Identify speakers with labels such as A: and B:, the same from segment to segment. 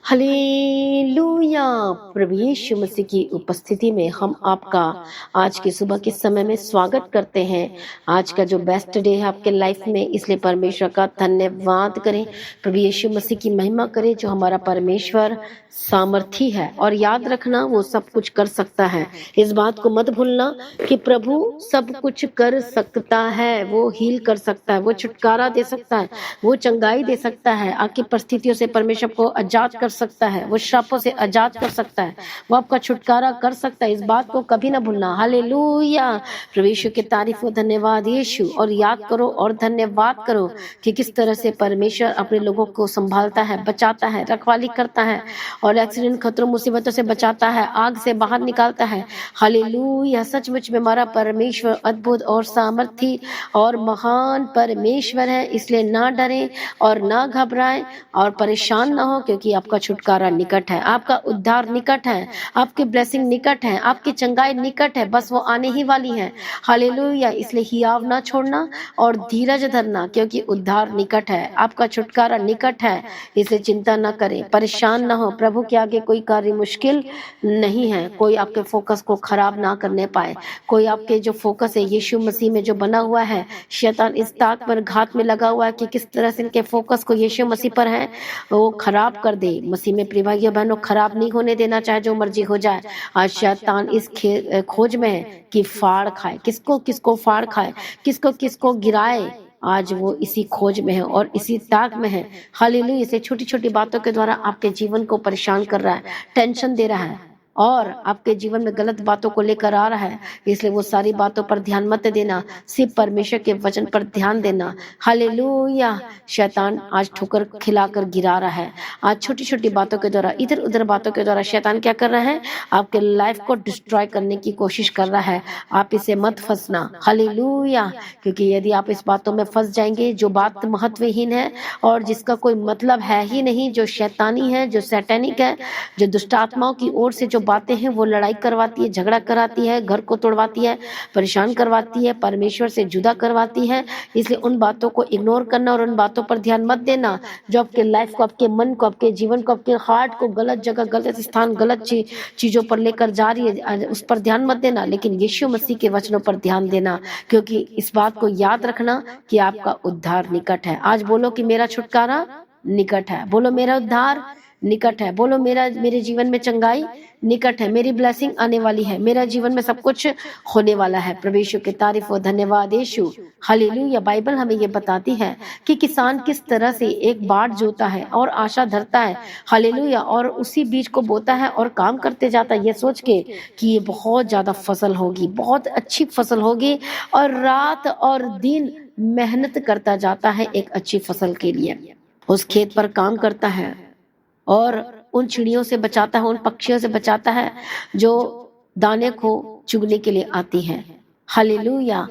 A: Hallelujah. प्रभु यीशु मसीह की उपस्थिति में हम आपका आज की सुबह के समय में स्वागत करते हैं। आज का जो बेस्ट डे है आपके लाइफ में, इसलिए परमेश्वर का धन्यवाद करें। प्रभु यीशु मसीह की महिमा करें जो हमारा परमेश्वर सामर्थी है, और याद रखना वो सब कुछ कर सकता है। इस बात को मत भूलना कि प्रभु सब कुछ कर सकता है। वो हील कर सकता है, वो छुटकारा दे सकता है, वो चंगाई दे सकता है, आपकी परिस्थितियों से परमेश्वर को आजाद कर सकता है, वो श्रापों से आजाद कर सकता है, वो आपका छुटकारा कर सकता है। इस बात को कभी ना भूलना। हालेलुया। प्रभु यीशु की तारीफ हो, धन्यवाद यीशु। और याद करो और धन्यवाद करो कि किस तरह से परमेश्वर अपने लोगों को संभालता है, बचाता है, रखवाली करता है, और एक्सीडेंट, खतरों, मुसीबतों से बचाता है, आग से बाहर निकालता है। हालेलुया। सचमुच में हमारा परमेश्वर अद्भुत और सामर्थी और महान परमेश्वर है। इसलिए ना डरें और ना घबराएं और परेशान ना हो, क्योंकि आपका छुटकारा निकट है, आपका उद्धार निकट है, आपकी ब्लेसिंग निकट है, आपकी चंगाई निकट है, बस वो आने ही वाली है। हालेलुया। इसलिए हियाव ना छोड़ना और धीरज धरना, क्योंकि उद्धार निकट है, आपका छुटकारा निकट है। इसलिए चिंता ना करें, परेशान ना हो। प्रभु के आगे कोई कार्य मुश्किल नहीं है। कोई आपके फोकस को खराब ना करने पाए। कोई आपके जो फोकस है यीशु मसीह में जो बना हुआ है, शैतान इस ताक पर घात में लगा हुआ है कि किस तरह से इनके फोकस को यीशु मसीह पर है वो खराब कर दे। मसीह में प्रिय भाइयों बहनों, खराब नहीं होने देना, चाहे जो मर्जी हो जाए। आज शैतान इस खोज में है कि फाड़ खाए, किसको किसको फाड़ खाए, किसको किसको गिराए। आज वो इसी खोज में है और इसी ताक में है। हालेलुया। इसे छोटी छोटी बातों के द्वारा आपके जीवन को परेशान कर रहा है, टेंशन दे रहा है, और आपके जीवन में गलत बातों को लेकर आ रहा है। इसलिए वो सारी बातों पर ध्यान मत देना, सिर्फ परमेश्वर के वचन पर ध्यान देना। हालेलुया। शैतान आज ठोकर खिलाकर गिरा रहा है। आज छोटी छोटी बातों के द्वारा, इधर उधर बातों के द्वारा शैतान क्या कर रहा है? आपके लाइफ को डिस्ट्रॉय करने की कोशिश कर रहा है। आप इसे मत फंसना। हालेलुया। क्योंकि यदि आप इस बातों में फंस जाएंगे, जो बात महत्वहीन है और जिसका कोई मतलब है ही नहीं, जो शैतानी है, जो सैटेनिक है, जो दुष्ट आत्माओं की ओर से जो बातें हैं, वो लड़ाई करवाती है, झगड़ा कराती है, घर को तोड़वाती है, परेशान करवाती है, परमेश्वर से जुदा करवाती है। इसलिए उन बातों को इग्नोर करना और उन बातों पर ध्यान मत देना जो आपके लाइफ को, आपके मन को, आपके जीवन को, आपके हार्ट को गलत जगह, गलत स्थान, गलत चीजों पर लेकर जा रही है। उस पर ध्यान मत देना, लेकिन यीशु मसीह के वचनों पर ध्यान देना, क्योंकि इस बात को याद रखना कि आपका उद्धार निकट है। आज बोलो कि मेरा छुटकारा निकट है। बोलो मेरा उद्धार निकट है। बोलो मेरे जीवन में चंगाई निकट है, मेरी ब्लेसिंग आने वाली है, मेरा जीवन में सब कुछ होने वाला है। प्रभु यीशु की तारीफ और धन्यवाद यीशु। हालेलुया। बाइबल हमें ये बताती है कि किसान किस तरह से एक बाट जोता है और आशा धरता है। हालेलुया। और उसी बीज को बोता है और काम करते जाता है, ये सोच के कि ये बहुत ज्यादा फसल होगी, बहुत अच्छी फसल होगी, और रात और दिन मेहनत करता जाता है एक अच्छी फसल के लिए। उस खेत पर काम करता है और उन चिड़ियों से बचाता है, उन पक्षियों से बचाता है जो दाने को चुगने के लिए आती हैं। हालेलुया।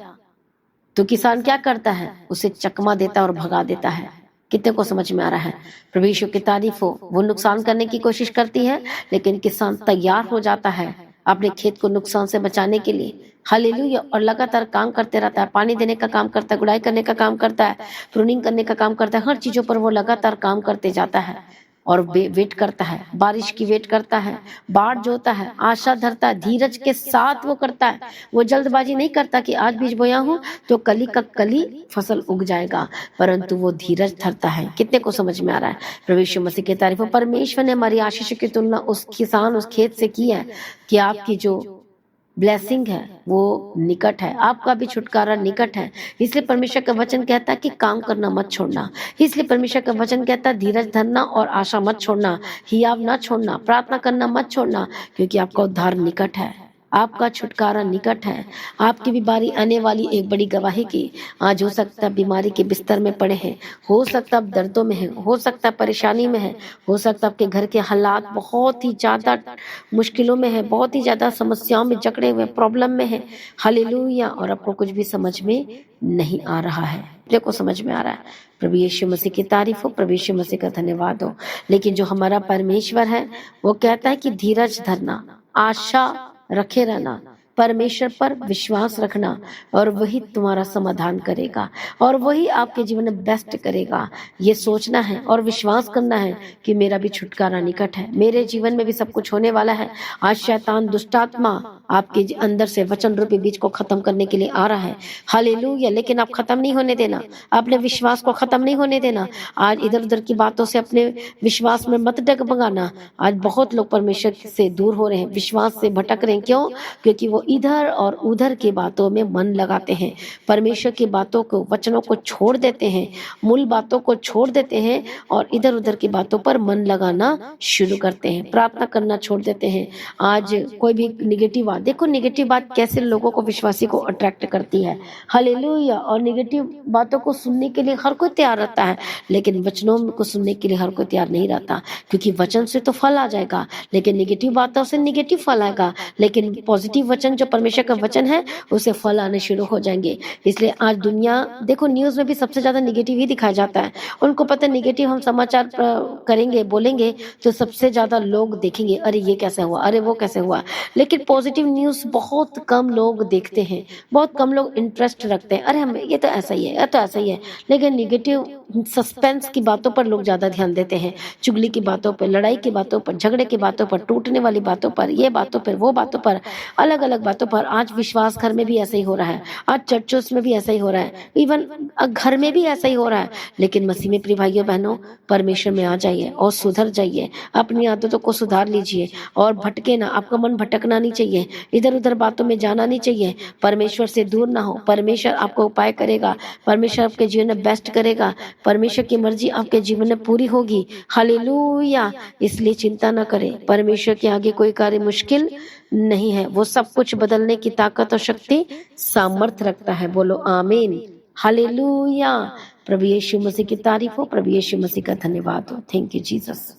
A: तो किसान क्या करता है? उसे चकमा देता है और भगा देता है। कितने को समझ में आ रहा है? प्रभु यीशु की तारीफ हो। वो नुकसान करने की कोशिश करती है, लेकिन किसान तैयार हो जाता है अपने खेत को नुकसान से बचाने के लिए। हालेलुया। और लगातार काम करते रहता है, पानी देने का काम करता है, गुड़ाई करने का काम करता है, प्रूनिंग करने का काम करता है, हर चीजों पर वो लगातार काम करते जाता है और वेट करता है, बारिश की वेट करता है, बाढ़ जोता है, आशा धरता है, धीरज के साथ वो करता है। वो जल्दबाजी नहीं करता कि आज बीज बोया हूं तो कली का कली फसल उग जाएगा, परंतु वो धीरज धरता है। कितने को समझ में आ रहा है? प्रभु यीशु मसीह की तारीफ हो। परमेश्वर ने हमारी आशीष की तुलना उस किसान, उस खेत से की है कि आपकी जो ब्लेसिंग है वो निकट है, आपका भी छुटकारा निकट है। इसलिए परमेश्वर का वचन कहता है कि काम करना मत छोड़ना। इसलिए परमेश्वर का वचन कहता है धीरज धरना और आशा मत छोड़ना, हियाव ना छोड़ना, प्रार्थना करना मत छोड़ना, क्योंकि आपका उद्धार निकट है, आपका छुटकारा निकट है। आपकी भी बारी आने वाली एक बड़ी गवाही की। आज हो सकता है बीमारी के बिस्तर में पड़े हैं, हो सकता है दर्दों में है, हो सकता है परेशानी में है, हो सकता है आपके घर के हालात बहुत ही ज्यादा मुश्किलों में है, बहुत ही ज्यादा समस्याओं में जकड़े हुए, प्रॉब्लम में है। हालेलुया। और आपको कुछ भी समझ में नहीं आ रहा है। देखो समझ में आ रहा है। प्रभु यीशु मसीह की तारीफ हो, प्रभु यीशु मसीह का धन्यवाद हो। लेकिन जो हमारा परमेश्वर है वो कहता है कि धीरज धरना, आशा रखे रहना, परमेश्वर पर विश्वास रखना और वही तुम्हारा समाधान करेगा और वही आपके जीवन में बेस्ट करेगा। ये सोचना है और विश्वास करना है कि मेरा भी छुटकारा निकट है, मेरे जीवन में भी सब कुछ होने वाला है। आज शैतान दुष्टात्मा आपके अंदर से वचन रूपी बीज को खत्म करने के लिए आ रहा है। हालेलुया। लेकिन आप खत्म नहीं होने देना, अपने विश्वास को खत्म नहीं होने देना। आज इधर उधर की बातों से अपने विश्वास में मत डगमगाना। आज बहुत लोग परमेश्वर से दूर हो रहे हैं, विश्वास से भटक रहे हैं। क्यों? क्योंकि वो इधर और उधर की बातों में मन लगाते हैं, परमेश्वर की बातों को, वचनों को छोड़ देते हैं, मूल बातों को छोड़ देते हैं और इधर उधर की बातों पर मन लगाना शुरू करते हैं, प्रार्थना करना छोड़ देते हैं। आज कोई भी निगेटिव बात, देखो निगेटिव बात कैसे लोगों को, विश्वासी को अट्रैक्ट करती है। हालेलुया। और निगेटिव बातों को सुनने के लिए हर कोई तैयार रहता है, लेकिन वचनों को सुनने के लिए हर कोई तैयार नहीं रहता, क्योंकि वचन से तो फल आ जाएगा, लेकिन निगेटिव बातों से निगेटिव फल आएगा। लेकिन पॉजिटिव वचन जो परमेश्वर का वचन है, उसे फल आने शुरू हो जाएंगे। इसलिए आज दुनिया, देखो न्यूज में भी सबसे ज्यादा निगेटिव ही दिखाया जाता है। उनको पता है निगेटिव हम समाचार करेंगे, बोलेंगे तो सबसे ज्यादा लोग देखेंगे, अरे ये कैसे हुआ, अरे वो कैसे हुआ। लेकिन पॉजिटिव न्यूज बहुत कम लोग देखते हैं, बहुत कम लोग इंटरेस्ट रखते हैं, अरे हम ये तो ऐसा ही है, ये तो ऐसा ही है। लेकिन निगेटिव सस्पेंस की बातों पर लोग ज्यादा ध्यान देते हैं, चुगली की बातों पर, लड़ाई की बातों पर, झगड़े की बातों पर, टूटने वाली बातों पर, ये बातों पर, वो बातों पर, अलग अलग बातों पर। आज विश्वास घर में भी ऐसा ही हो रहा है, आज चर्चों में भी ऐसा ही हो रहा है, इवन घर में भी ऐसा ही हो रहा है। लेकिन मसीह में प्रिय भाइयों बहनों, परमेश्वर में आ जाइए और सुधर जाइए, अपनी आदतों को सुधार लीजिए और भटके ना। आपका मन भटकना नहीं चाहिए, इधर उधर बातों में जाना नहीं चाहिए, परमेश्वर से दूर ना हो। परमेश्वर आपको उपाय करेगा, परमेश्वर आपके जीवन में बेस्ट करेगा, परमेश्वर की मर्जी आपके जीवन में पूरी होगी। हालेलुया। इसलिए चिंता ना करें, परमेश्वर के आगे कोई कार्य मुश्किल नहीं है। वो सब कुछ बदलने की ताकत और शक्ति, सामर्थ रखता है। बोलो आमीन। हालेलुया। प्रभु यीशु मसीह की तारीफ हो, प्रभु यीशु मसीह का धन्यवाद हो। Thank you Jesus.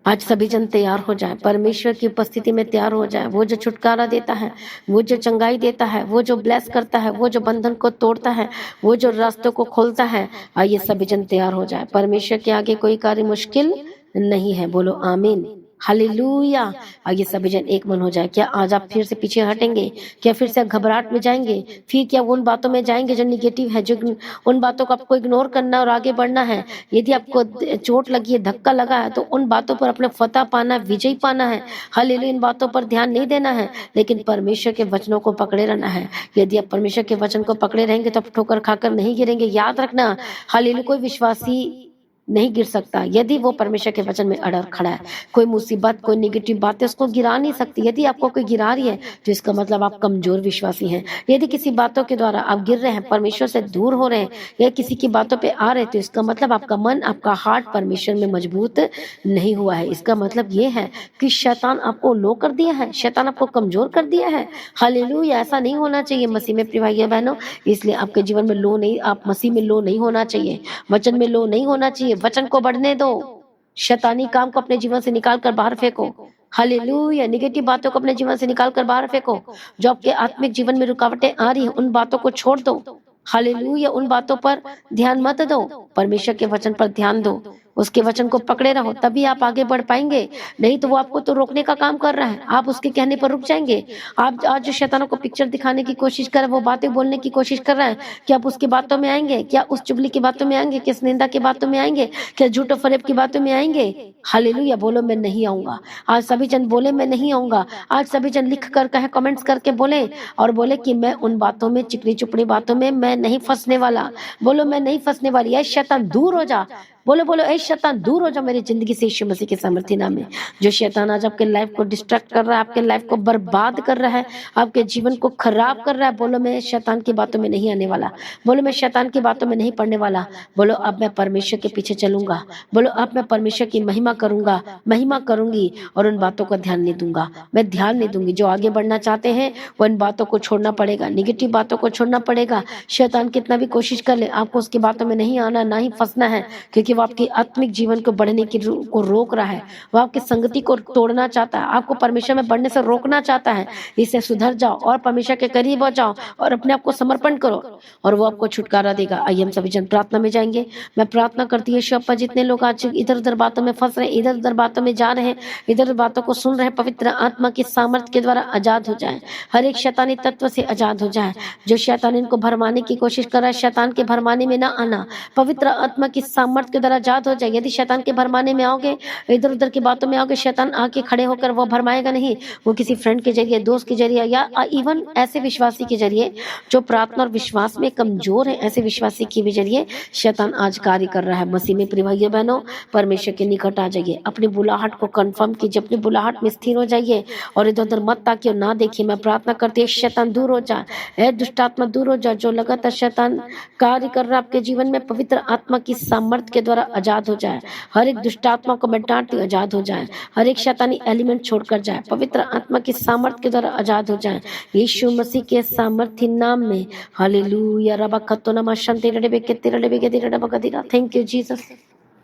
A: आज सभी जन तैयार हो जाए, परमेश्वर की उपस्थिति में तैयार हो जाए। वो जो छुटकारा देता है, वो जो चंगाई देता है, वो जो ब्लेस करता है, वो जो बंधन को तोड़ता है, वो जो रास्तों को खोलता है, आइए सभी जन तैयार हो जाए। परमेश्वर के आगे कोई कार्य मुश्किल नहीं है। बोलो आमीन। हालेलुया। आइए सभी जन एक मन हो जाए। क्या आज आप फिर से पीछे हटेंगे? क्या फिर से घबराहट में जाएंगे? फिर क्या उन बातों में जाएंगे जो निगेटिव है, जो उन बातों को आपको इग्नोर करना और आगे बढ़ना है? यदि आपको चोट लगी है, धक्का लगा है, तो उन बातों पर अपने फतह पाना, विजय पाना है। हालेलुया। इन बातों पर ध्यान नहीं देना है, लेकिन परमेश्वर के वचनों को पकड़े रहना है। यदि आप परमेश्वर के वचन को पकड़े रहेंगे तो आप ठोकर खाकर नहीं गिरेंगे। याद रखना, हालेलुया, कोई विश्वासी नहीं गिर सकता यदि वो परमेश्वर के वचन में अड़र खड़ा है। कोई मुसीबत, कोई निगेटिव बातें उसको गिरा नहीं सकती। यदि आपको कोई गिरा रही है तो इसका मतलब आप कमजोर विश्वासी हैं। यदि किसी बातों के द्वारा आप गिर रहे हैं, परमेश्वर से दूर हो रहे हैं, या किसी की बातों पे आ रहे हैं, तो इसका मतलब आपका मन, आपका हार्ट परमेश्वर में मजबूत नहीं हुआ है। इसका मतलब ये है कि शैतान आपको लो कर दिया है, शैतान आपको कमजोर कर दिया है। हालेलुया। ऐसा नहीं होना चाहिए मसीह में प्रिय भाइयों बहनों। इसलिए आपके जीवन में लो नहीं, आप मसीह में लो नहीं होना चाहिए, वचन में लो नहीं होना चाहिए। वचन को बढ़ने दो, शैतानी काम को अपने जीवन से निकाल कर बाहर फेंको। हालेलुया। निगेटिव बातों को अपने जीवन से निकाल कर बाहर फेंको। जो आपके आत्मिक जीवन में रुकावटें आ रही हैं, उन बातों को छोड़ दो। हालेलुया। उन बातों पर ध्यान मत दो, परमेश्वर के वचन पर ध्यान दो, उसके वचन को पकड़े रहो, तभी आप आगे बढ़ पाएंगे। नहीं तो वो आपको तो रोकने का काम कर रहा है, आप उसके कहने पर रुक जाएंगे। आप आज जो शैतानों को पिक्चर दिखाने की कोशिश कर रहे हैं, वो बातें बोलने की कोशिश कर रहे हैं, क्या आप उसकी बातों में आएंगे? क्या उस चुगली की बातों में आएंगे? किस निंदा की बातों में आएंगे? क्या झूठ और फरेब की बातों में आएंगे? हालेलुया। बोलो मैं नहीं आऊंगा। आज सभी जन बोले मैं नहीं आऊंगा। आज सभी जन लिख कर कहे, कमेंट्स करके बोले, और बोले कि मैं उन बातों में, चिकनी चुपड़ी बातों में मैं नहीं फंसने वाला। बोलो मैं नहीं फंसने वाली। ऐ शैतान दूर हो जा। बोलो बोलो, ऐ शैतान दूर हो जा मेरी जिंदगी से यीशु मसीह के सामर्थ्य नाम में। जो शैतान आज आपके लाइफ को डिस्ट्रैक्ट कर रहा है, आपके लाइफ को बर्बाद कर रहा है, आपके जीवन को खराब कर रहा है, बोलो मैं शैतान की बातों में नहीं आने वाला। बोलो मैं शैतान की बातों में नहीं पड़ने वाला। बोलो अब मैं परमेश्वर के पीछे चलूंगा। बोलो अब मैं परमेश्वर की महिमा करूंगा, महिमा करूंगी, और उन बातों का ध्यान नहीं दूंगा, मैं ध्यान नहीं दूंगी। जो आगे बढ़ना चाहते हैं वो इन बातों को छोड़ना पड़ेगा, निगेटिव बातों को छोड़ना पड़ेगा। शैतान कितना भी कोशिश कर ले, आपको उसकी बातों में नहीं आना, ना ही फंसना है, क्योंकि वो आपके आत्मिक जीवन को बढ़ने को रोक रहा है, वो आपकी संगति को तोड़ना चाहता है, आपको परमेश्वर में बढ़ने से रोकना चाहता है। इससे सुधर जाओ और परमेश्वर के करीब हो जाओ और अपने आप को समर्पण करो और वो आपको छुटकारा देगा। आइए हम सभी जन प्रार्थना में जाएंगे। मैं प्रार्थना करती हूँ यीशु अप्पा, जितने लोग आज इधर उधर बातों में फंस रहे हैं, इधर उधर बातों में जा रहे हैं, इधर बातों को सुन रहे हैं, पवित्र आत्मा की सामर्थ्य के द्वारा आजाद हो जाए, हर एक शैतानी तत्व से आजाद हो जाए। जो शैतान इनको भरमाने की कोशिश कर रहा है, शैतान के भरमाने में ना आना, पवित्र आत्मा की सामर्थ्य के द्वारा आजाद हो जाए। यदि शैतान के भरमाने में आओगे, इधर उधर की बातों में आओगे, शैतान आके खड़े होकर वो भरमाएगा नहीं। वो किसी फ्रेंड के जरिए, दोस्त के जरिए या इवन ऐसे विश्वासी के जरिए जो प्रार्थना और विश्वास में कमजोर है, ऐसे विश्वासी के भी जरिए शैतान आज कार्य कर रहा है। मसीह में प्रिय भाइयों बहनों, परमेश्वर के निकट आ जाइए, अपनी बुलाहट को कंफर्म कीजिए, अपनी बुलाहट में स्थिर हो जाइए और इधर उधर मत ताकिए, ना देखिए। मैं प्रार्थना करती हूँ शैतान दूर हो जाए, ए दुष्टात्मा दूर हो जाए। जो लगातार शैतान कार्य कर रहा है आपके जीवन में, पवित्र आत्मा की सामर्थ्य के द्वारा आजाद हो जाए। हर एक दुष्टात्मा को मैं डांटती हूँ, आजाद हो जाए। हर एक शैतानी एलिमेंट छोड़कर जाए, पवित्र आत्मा की सामर्थ्य के द्वारा आजाद हो जाए, यीशु मसीह के सामर्थ्य नाम में। हालेलुया। रबा कत्तो नमा शांति रडबे केते रडबे केते रडबा कदिरा। Thank you Jesus,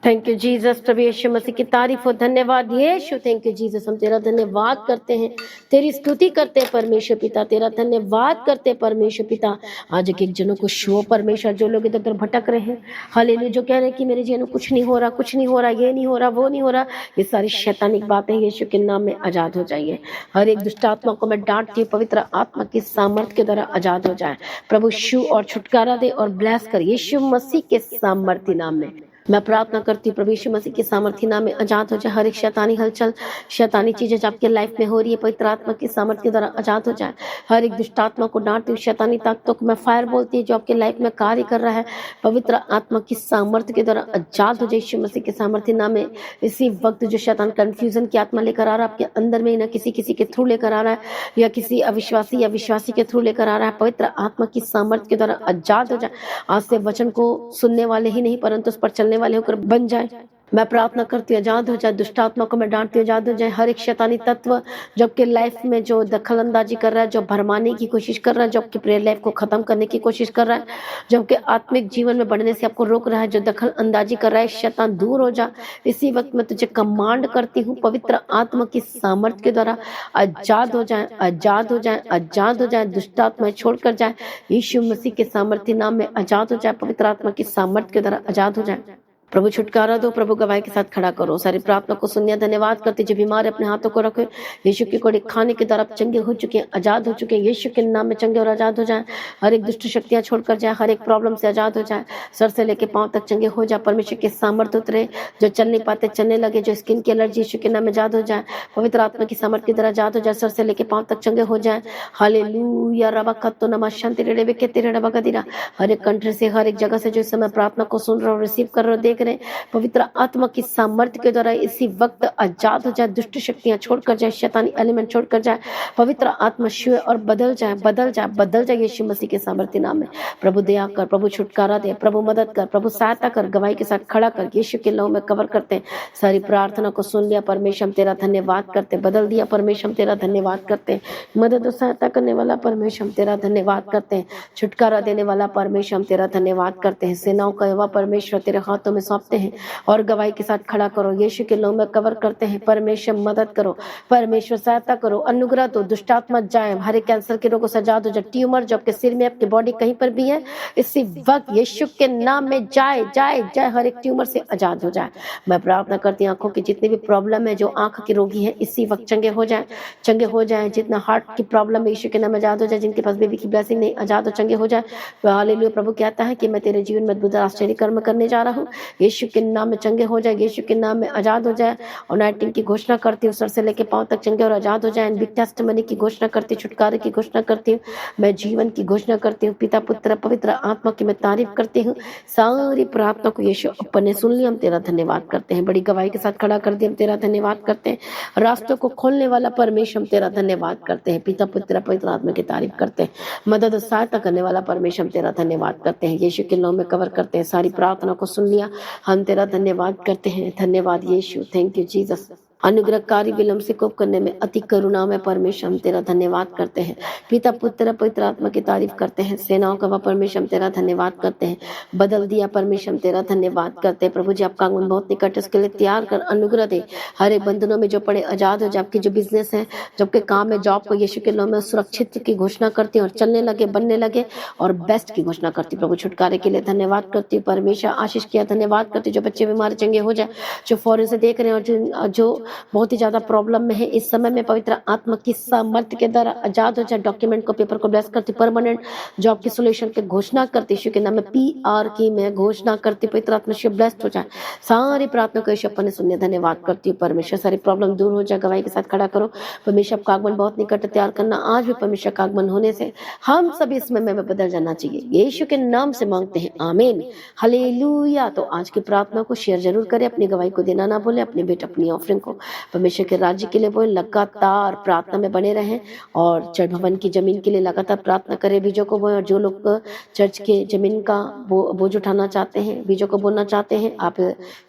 A: thank you Jesus. प्रभु यीशु मसीह की तारीफ हो, धन्यवाद यीशु, थैंक यू जीसस। हम तेरा धन्यवाद करते हैं, तेरी स्तुति करते हैं परमेश्वर पिता, तेरा धन्यवाद करते हैं परमेश्वर पिता। आज एक एक जनों को शो परमेश्वर, जो लोग इधर उधर भटक रहे हैं, हालेलुया, जो कह रहे हैं कि मेरे जीवन में कुछ नहीं हो रहा, कुछ नहीं हो रहा, ये नहीं हो रहा, वो नहीं हो रहा, ये सारी शैतानिक बातें यीशु के नाम में आजाद हो जाइए। हर एक दुष्ट आत्मा को मैं डांटती हूँ, पवित्र आत्मा की सामर्थ्य के द्वारा आजाद हो जाए। प्रभु शु और छुटकारा दे और ब्लेस कर यीशु मसीह के सामर्थ्य नाम में। मैं प्रार्थना करती हूँ प्रभु यीशु मसीह के सामर्थ्य नाम में आजाद हो जाए। हर एक शैतानी हलचल, शैतानी चीजें जो आपके लाइफ में हो रही है, पवित्र आत्मा की सामर्थ्य के द्वारा आजाद हो जाए। हर एक दुष्ट आत्मा को डांटती हूँ, शैतानी ताकतों को मैं फायर बोलती है जो आपके लाइफ में कार्य कर रहा है, पवित्र आत्मा की सामर्थ्य के द्वारा आजाद हो जाए यीशु मसीह के सामर्थ्य नाम में। इसी वक्त जो शैतान कंफ्यूजन की आत्मा लेकर आ रहा है आपके अंदर में, ना किसी के थ्रू लेकर आ रहा है या किसी अविश्वासी या विश्वासी के थ्रू लेकर आ रहा है, पवित्र आत्मा की सामर्थ्य के द्वारा आजाद हो जाए। आज से वचन को सुनने वाले ही नहीं परंतु उस पर चलने वाले होकर बन जाए। मैं प्रार्थना करती हूँ आजाद हो जाए, दुष्ट आत्मा को मैं डांटती हूँ आजाद हो जाए। हर एक शैतानी तत्व जो आपके लाइफ में जो दखल अंदाजी कर रहा है, जो भरमाने की कोशिश कर रहा है, जो आपकी प्रेयर लाइफ को खत्म करने की कोशिश कर रहा है, जो आपके आत्मिक जीवन में बढ़ने से आपको रोक रहा है, जो दखल अंदाजी कर रहा है, शैतान दूर हो जा। इसी वक्त मैं तुझे कमांड करती हूँ, पवित्र आत्मा की सामर्थ्य के द्वारा आजाद हो जाए, आजाद हो जाए, आजाद हो जाए। दुष्ट आत्मा छोड़कर जाए, यीशु मसीह के सामर्थ्य नाम में आजाद हो जाए, पवित्र आत्मा की सामर्थ्य के द्वारा आजाद हो जाए। प्रभु छुटकारा दो, प्रभु गवाही के साथ खड़ा करो। सारी प्रार्थना को सुनिए, धन्यवाद करते। जो बीमार अपने हाथों को रखे, यीशु के कोड़े खाने के द्वारा चंगे हो चुके हैं, आजाद हो चुके हैं, यीशु के नाम में चंगे और आजाद हो जाए। हर एक दुष्ट शक्तियां छोड़कर जाए, हर एक प्रॉब्लम से आजाद हो जाए, सर से लेके पांव तक चंगे हो जाए। परमेश्वर के सामर्थ्य उतरे, जो चल नहीं पाते चलने लगे, जो स्किन की एलर्जी यीशु के नाम में आजाद हो जाए, पवित्र आत्मा की सामर्थ्य की द्वारा आजाद हो जाए, सर से लेके पांव तक चंगे हो जाए। हालेलुया। रबा कत्तो नमा शांति रेडे बेके तेरे रबा कदिरा। हर एक कंट्री से, हर एक जगह से जो इस समय प्रार्थना को सुन रहे हो, रिसीव कर रहे हो, देख रहे, पवित्र आत्मा की सामर्थ्य के द्वारा इसी वक्त आजाद हो जाए। दुष्ट शक्तियां छोड़कर जाए, शैतानी एलिमेंट छोड़कर जाए, पवित्र आत्मा छुए और बदल जाए, बदल जाए, बदल जाए यीशु मसीह के सामर्थ्य नाम में। प्रभु दया कर, प्रभु छुटकारा दे, प्रभु मदद कर, प्रभु सहायता कर, गवाही के साथ खड़ा कर, यीशु के लहू में कवर करते हैं। सारी प्रार्थना को सुन लिया परमेश्वर, हम तेरा धन्यवाद करते। बदल दिया परमेश्वर, हम तेरा धन्यवाद करते। मदद और सहायता करने वाला परमेश्वर, हम तेरा धन्यवाद करते हैं। छुटकारा देने वाला परमेश्वर, हम तेरा धन्यवाद करते हैं। सेनाओं का यहोवा परमेश्वर तेरे हाथों में सौंपते हैं और गवाही के साथ खड़ा करो, यीशु के लहू में कवर करते हैं। परमेश्वर मदद करो, परमेश्वर सहायता करो, अनुग्रह दो, दुष्टात्मा जाए, हर एक कैंसर के रोगों से आजाद हो जाए। ट्यूमर जो आपके सिर में, आपकी बॉडी कहीं पर भी है, इसी वक्त यीशु के नाम में जाए, जाए, जाए, हर एक ट्यूमर से आजाद हो जाए। मैं प्रार्थना करती हूँ आंखों की जितनी भी प्रॉब्लम है, जो आंख के रोगी है, इसी वक्त चंगे हो जाए, चंगे हो जाए। जितना हार्ट की प्रॉब्लम है, यीशु के नाम में आजाद हो जाए। जिनके पास बेबी की ब्लेसिंग नहीं, आजाद हो, चंगे हो जाए। हालेलुया। प्रभु कहता है कि मैं तेरे जीवन में अद्भुत आश्चर्य कर्म करने जा रहा हूँ, यीशु के नाम में चंगे हो जाए, यीशु के नाम में आजाद हो जाए। और नाइटिंग की घोषणा करती हूँ, सर से लेके पांव तक चंगे और आजाद हो जाए। बिग टेस्टिमनी की घोषणा करती हूँ, छुटकारे की घोषणा करती हूँ, मैं जीवन की घोषणा करती हूँ। पिता पुत्र पवित्र आत्मा की मैं तारीफ करती हूँ। सारी प्रार्थना को यीशु अपन ने सुन लिया, हम तेरा धन्यवाद करते हैं। बड़ी गवाही के साथ खड़ा कर दिया, हम तेरा धन्यवाद करते हैं। रास्तों को खोलने वाला परमेश्वर, हम तेरा धन्यवाद करते हैं। पिता पुत्र पवित्र आत्मा की तारीफ करते हैं। मदद और सहायता करने वाला परमेश्वर, हम तेरा धन्यवाद करते हैं। यीशु के नाम में कवर करते हैं। सारी प्रार्थना को सुन लिया, हम तेरा धन्यवाद करते हैं। धन्यवाद यीशु, थैंक यू जीसस। अनुग्रहकारी विलम्ब से कोप करने में अति करुणा में परमेश्वर हम तेरा धन्यवाद करते हैं। पिता पुत्र पवित्र आत्मा की तारीफ करते हैं। सेनाओं का वह परमेश्वर हम तेरा धन्यवाद करते हैं। बदल दिया परमेश्वर हम तेरा धन्यवाद करते हैं। प्रभु जी आपका आगमन बहुत निकट, इसके लिए तैयार कर, अनुग्रह दे। हर एक बंधनों में जो पड़े आजाद हो जाए। आपकी जो बिजनेस है, जो आपके काम है, जॉब को यीशु के नाम में सुरक्षित की घोषणा करती हूँ और चलने लगे, बनने लगे और बेस्ट की घोषणा करती हूँ। प्रभु छुटकारे के लिए धन्यवाद करती हूँ। परमेश्वर आशीष किया धन्यवाद करती हूँ। जो बच्चे बीमार चंगे हो जाए, जो फॉरेन से देख रहे हैं और जो बहुत ही ज्यादा प्रॉब्लम में है, इस समय में पवित्र आत्मा की सामर्थ्य के द्वारा आजाद हो जाए। डॉक्यूमेंट को, पेपर को ब्लेस करती, परमानेंट जॉब की सोल्यूशन की घोषणा करती यीशु के नाम में। PR की मैं घोषणा करती, पवित्र आत्मा से ब्लेस्ड हो जाए। सारी प्रार्थना को यीशु अपने सुनने धन्यवाद करती हूँ। परमेश्वर सारी प्रॉब्लम दूर हो जाए। गवाही के साथ खड़ा करो। परमेश्वर का आगमन बहुत निकट, तैयार करना। आज भी परमेश्वर का आगमन होने से हम सभी इस समय में बदल जाना चाहिए। यीशु के नाम से मांगते हैं, आमीन, हालेलुया। तो आज की प्रार्थना को शेयर जरूर करें, अपनी गवाही को देना ना भूलें, अपने बेटे अपनी ऑफरिंग को परमेश्वर के राज्य के लिए बोले। लगातार प्रार्थना में बने रहें और चर्च भवन की जमीन के लिए लगातार प्रार्थना करें। बीजों को बोए, और जो लोग चर्च के जमीन का बोझ उठाना चाहते हैं, बीजों को बोलना चाहते हैं, आप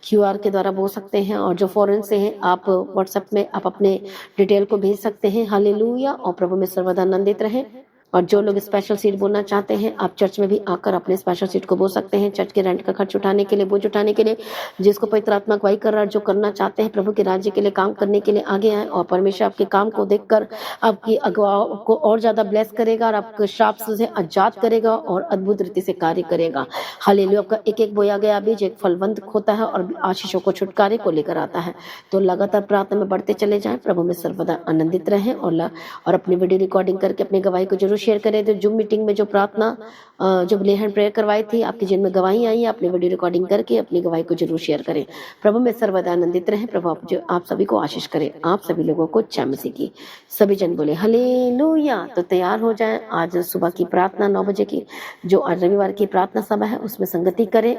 A: QR के द्वारा बो सकते हैं। और जो फॉरेन से हैं, आप व्हाट्सएप में आप अपने डिटेल को भेज सकते हैं। हालेलुया। और प्रभु में सर्वदा आनंदित रहें। और जो लोग स्पेशल सीट बोलना चाहते हैं, आप चर्च में भी आकर अपने स्पेशल सीट को बोल सकते हैं। चर्च के रेंट का खर्च उठाने के लिए, बोझ उठाने के लिए, जिसको पवित्र आत्मा अगुवाई कर रहा है, जो करना चाहते हैं प्रभु के राज्य के लिए काम करने के लिए आगे आए। और परमेश्वर आपके काम को देखकर आपकी अगुवा को और ज्यादा ब्लेस करेगा और आपके श्राप से आजाद करेगा और अद्भुत रीति से कार्य करेगा। हालेलुया। आपका एक एक बोया गया बीज एक फलवंत होता है और आशीषों को, छुटकारे को लेकर आता है। तो लगातार प्रार्थना में बढ़ते चले जाएं। प्रभु में सर्वदा आनंदित रहें और अपनी वीडियो रिकॉर्डिंग करके अपनी गवाही को जरूर शेयर करें। तो जूम मीटिंग में जो प्रार्थना जो ले हैंड प्रेयर करवाई थी, आपकी जिनमें गवाही आई है, अपनी वीडियो रिकॉर्डिंग करके अपनी गवाही को जरूर शेयर करें। प्रभु में सर्वदा आनंदित रहें। प्रभु आप सभी को आशीष करें। आप सभी लोगों को जय मसीह की। सभी जन बोले हालेलुया। तो तैयार हो जाएं। आज सुबह की प्रार्थना 9 बजे की, जो आज रविवार की प्रार्थना सभा है, उसमें संगति करें।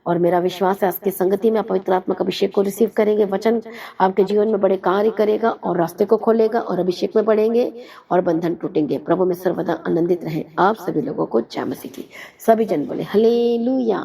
A: और मेरा विश्वास है आपकी संगति में आप पवित्र आत्मा का अभिषेक को रिसीव करेंगे। वचन आपके जीवन में बड़े कार्य करेगा और रास्ते को खोलेगा और अभिषेक में बढ़ेंगे और बंधन टूटेंगे। प्रभु में सर्वदा आनंदित रहें। आप सभी लोगों को जय मसीह की। सभी जन बोले हालेलुया।